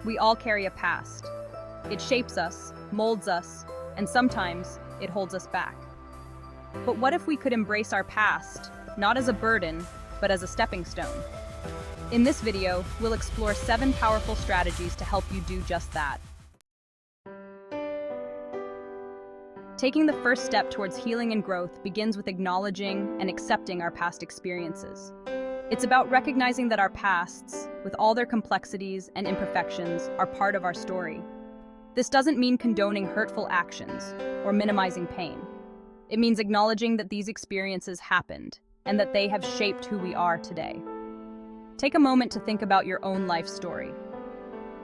We all carry a past. It shapes us, molds us, and sometimes it holds us back. But what if we could embrace our past, not as a burden, but as a stepping stone? In this video, we'll explore 7 powerful strategies to help you do just that. Taking the first step towards healing and growth begins with acknowledging and accepting our past experiences. It's about recognizing that our pasts, with all their complexities and imperfections, are part of our story. This doesn't mean condoning hurtful actions or minimizing pain. It means acknowledging that these experiences happened and that they have shaped who we are today. Take a moment to think about your own life story.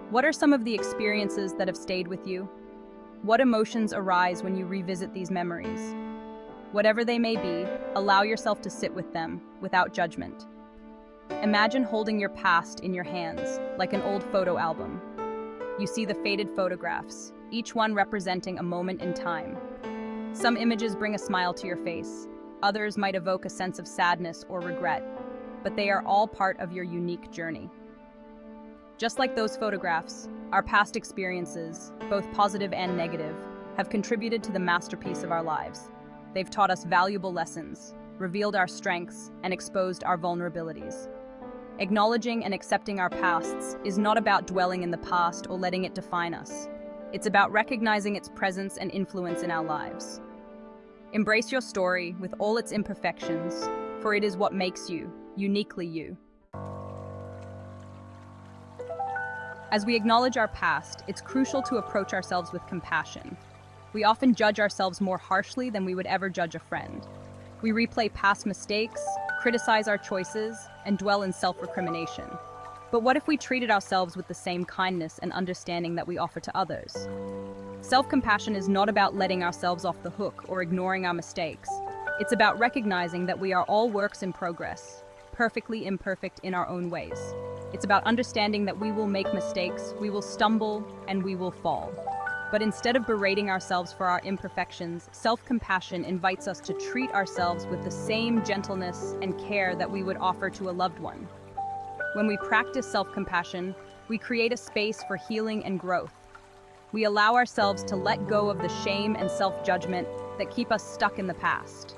What are some of the experiences that have stayed with you? What emotions arise when you revisit these memories? Whatever they may be, allow yourself to sit with them without judgment. Imagine holding your past in your hands, like an old photo album. You see the faded photographs, each one representing a moment in time. Some images bring a smile to your face, others might evoke a sense of sadness or regret, but they are all part of your unique journey. Just like those photographs, our past experiences, both positive and negative, have contributed to the masterpiece of our lives. They've taught us valuable lessons, revealed our strengths, and exposed our vulnerabilities. Acknowledging and accepting our pasts is not about dwelling in the past or letting it define us. It's about recognizing its presence and influence in our lives. Embrace your story with all its imperfections, for it is what makes you, uniquely you. As we acknowledge our past, it's crucial to approach ourselves with compassion. We often judge ourselves more harshly than we would ever judge a friend. We replay past mistakes, criticize our choices, and dwell in self-recrimination. But what if we treated ourselves with the same kindness and understanding that we offer to others? Self-compassion is not about letting ourselves off the hook or ignoring our mistakes. It's about recognizing that we are all works in progress, perfectly imperfect in our own ways. It's about understanding that we will make mistakes, we will stumble, and we will fall. But instead of berating ourselves for our imperfections, self-compassion invites us to treat ourselves with the same gentleness and care that we would offer to a loved one. When we practice self-compassion, we create a space for healing and growth. We allow ourselves to let go of the shame and self-judgment that keep us stuck in the past.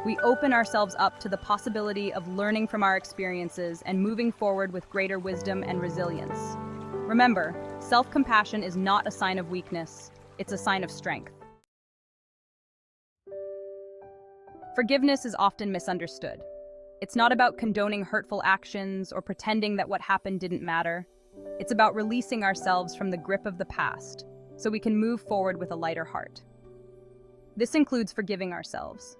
We open ourselves up to the possibility of learning from our experiences and moving forward with greater wisdom and resilience. Remember, self-compassion is not a sign of weakness, it's a sign of strength. Forgiveness is often misunderstood. It's not about condoning hurtful actions or pretending that what happened didn't matter. It's about releasing ourselves from the grip of the past so we can move forward with a lighter heart. This includes forgiving ourselves.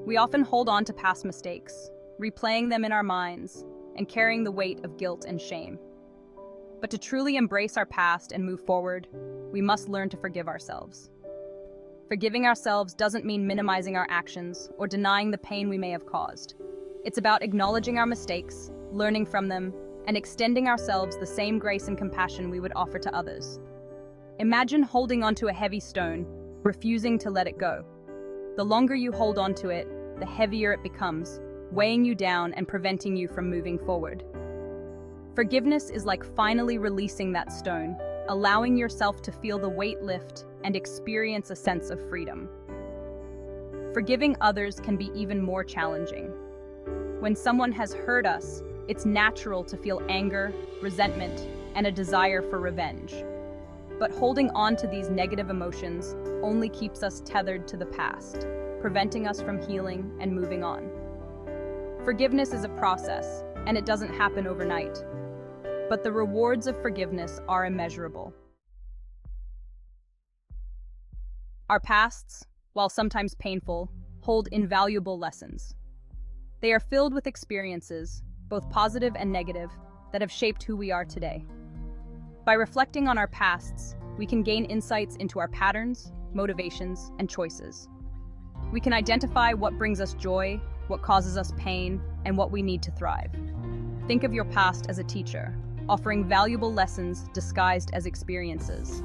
We often hold on to past mistakes, replaying them in our minds and carrying the weight of guilt and shame. But to truly embrace our past and move forward, we must learn to forgive ourselves. Forgiving ourselves doesn't mean minimizing our actions or denying the pain we may have caused. It's about acknowledging our mistakes, learning from them, and extending ourselves the same grace and compassion we would offer to others. Imagine holding onto a heavy stone, refusing to let it go. The longer you hold onto it, the heavier it becomes, weighing you down and preventing you from moving forward. Forgiveness is like finally releasing that stone, allowing yourself to feel the weight lift and experience a sense of freedom. Forgiving others can be even more challenging. When someone has hurt us, it's natural to feel anger, resentment, and a desire for revenge. But holding on to these negative emotions only keeps us tethered to the past, preventing us from healing and moving on. Forgiveness is a process, and it doesn't happen overnight. But the rewards of forgiveness are immeasurable. Our pasts, while sometimes painful, hold invaluable lessons. They are filled with experiences, both positive and negative, that have shaped who we are today. By reflecting on our pasts, we can gain insights into our patterns, motivations, and choices. We can identify what brings us joy, what causes us pain, and what we need to thrive. Think of your past as a teacher, offering valuable lessons disguised as experiences.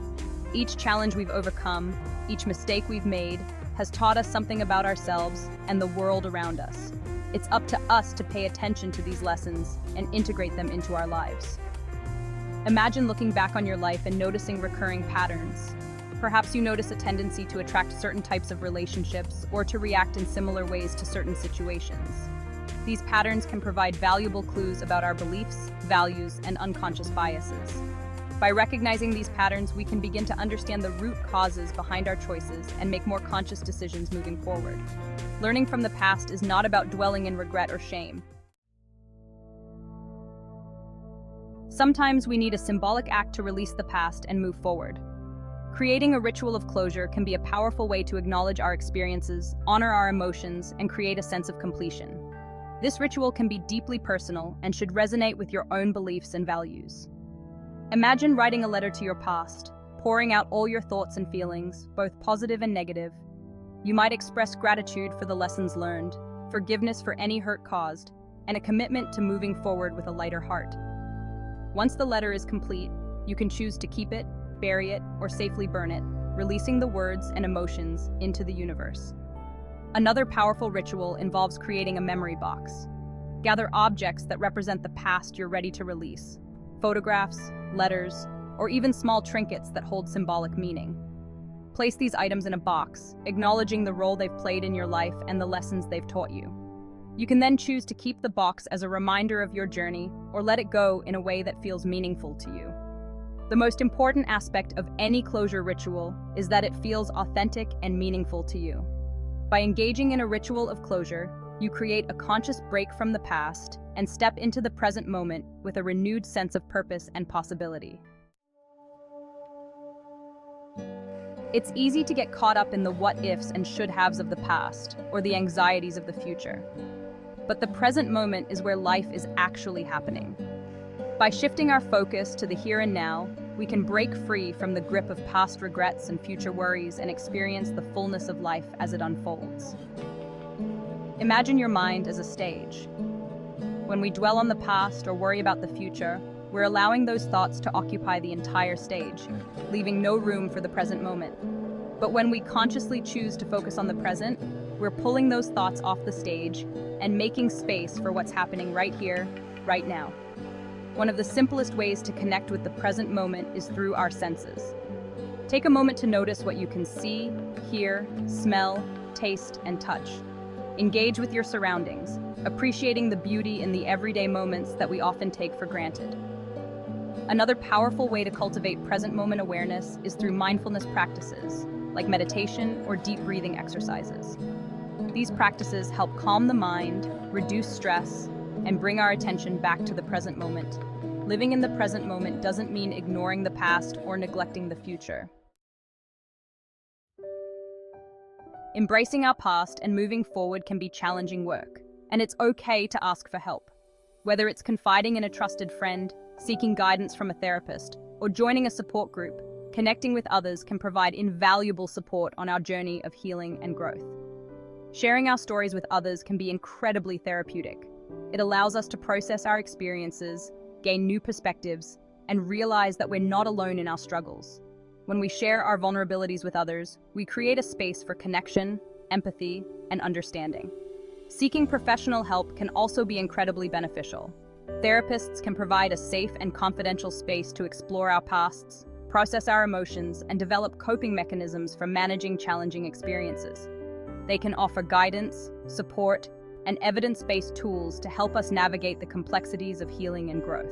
Each challenge we've overcome, each mistake we've made, has taught us something about ourselves and the world around us. It's up to us to pay attention to these lessons and integrate them into our lives. Imagine looking back on your life and noticing recurring patterns. Perhaps you notice a tendency to attract certain types of relationships or to react in similar ways to certain situations. These patterns can provide valuable clues about our beliefs, values, and unconscious biases. By recognizing these patterns, we can begin to understand the root causes behind our choices and make more conscious decisions moving forward. Learning from the past is not about dwelling in regret or shame. Sometimes we need a symbolic act to release the past and move forward. Creating a ritual of closure can be a powerful way to acknowledge our experiences, honor our emotions, and create a sense of completion. This ritual can be deeply personal and should resonate with your own beliefs and values. Imagine writing a letter to your past, pouring out all your thoughts and feelings, both positive and negative. You might express gratitude for the lessons learned, forgiveness for any hurt caused, and a commitment to moving forward with a lighter heart. Once the letter is complete, you can choose to keep it, bury it, or safely burn it, releasing the words and emotions into the universe. Another powerful ritual involves creating a memory box. Gather objects that represent the past you're ready to release. Photographs, letters, or even small trinkets that hold symbolic meaning. Place these items in a box, acknowledging the role they've played in your life and the lessons they've taught you. You can then choose to keep the box as a reminder of your journey or let it go in a way that feels meaningful to you. The most important aspect of any closure ritual is that it feels authentic and meaningful to you. By engaging in a ritual of closure, you create a conscious break from the past and step into the present moment with a renewed sense of purpose and possibility. It's easy to get caught up in the what-ifs and should-haves of the past, or the anxieties of the future. But the present moment is where life is actually happening. By shifting our focus to the here and now, we can break free from the grip of past regrets and future worries and experience the fullness of life as it unfolds. Imagine your mind as a stage. When we dwell on the past or worry about the future, we're allowing those thoughts to occupy the entire stage, leaving no room for the present moment. But when we consciously choose to focus on the present, we're pulling those thoughts off the stage and making space for what's happening right here, right now. One of the simplest ways to connect with the present moment is through our senses. Take a moment to notice what you can see, hear, smell, taste, and touch. Engage with your surroundings, appreciating the beauty in the everyday moments that we often take for granted. Another powerful way to cultivate present moment awareness is through mindfulness practices, like meditation or deep breathing exercises. These practices help calm the mind, reduce stress, and bring our attention back to the present moment. Living in the present moment doesn't mean ignoring the past or neglecting the future. Embracing our past and moving forward can be challenging work, and it's okay to ask for help. Whether it's confiding in a trusted friend, seeking guidance from a therapist, or joining a support group, connecting with others can provide invaluable support on our journey of healing and growth. Sharing our stories with others can be incredibly therapeutic. It allows us to process our experiences, gain new perspectives, and realize that we're not alone in our struggles. When we share our vulnerabilities with others, we create a space for connection, empathy, and understanding. Seeking professional help can also be incredibly beneficial. Therapists can provide a safe and confidential space to explore our pasts, process our emotions, and develop coping mechanisms for managing challenging experiences. They can offer guidance, support, and evidence-based tools to help us navigate the complexities of healing and growth.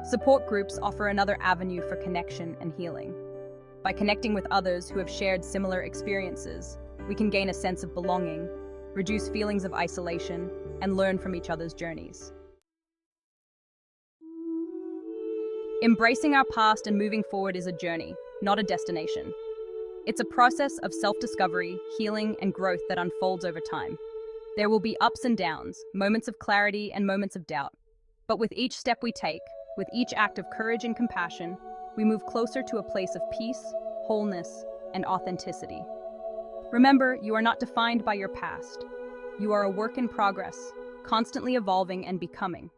Support groups offer another avenue for connection and healing. By connecting with others who have shared similar experiences, we can gain a sense of belonging, reduce feelings of isolation, and learn from each other's journeys. Embracing our past and moving forward is a journey, not a destination. It's a process of self-discovery, healing, and growth that unfolds over time. There will be ups and downs, moments of clarity and moments of doubt. But with each step we take, with each act of courage and compassion, we move closer to a place of peace, wholeness, and authenticity. Remember, you are not defined by your past. You are a work in progress, constantly evolving and becoming.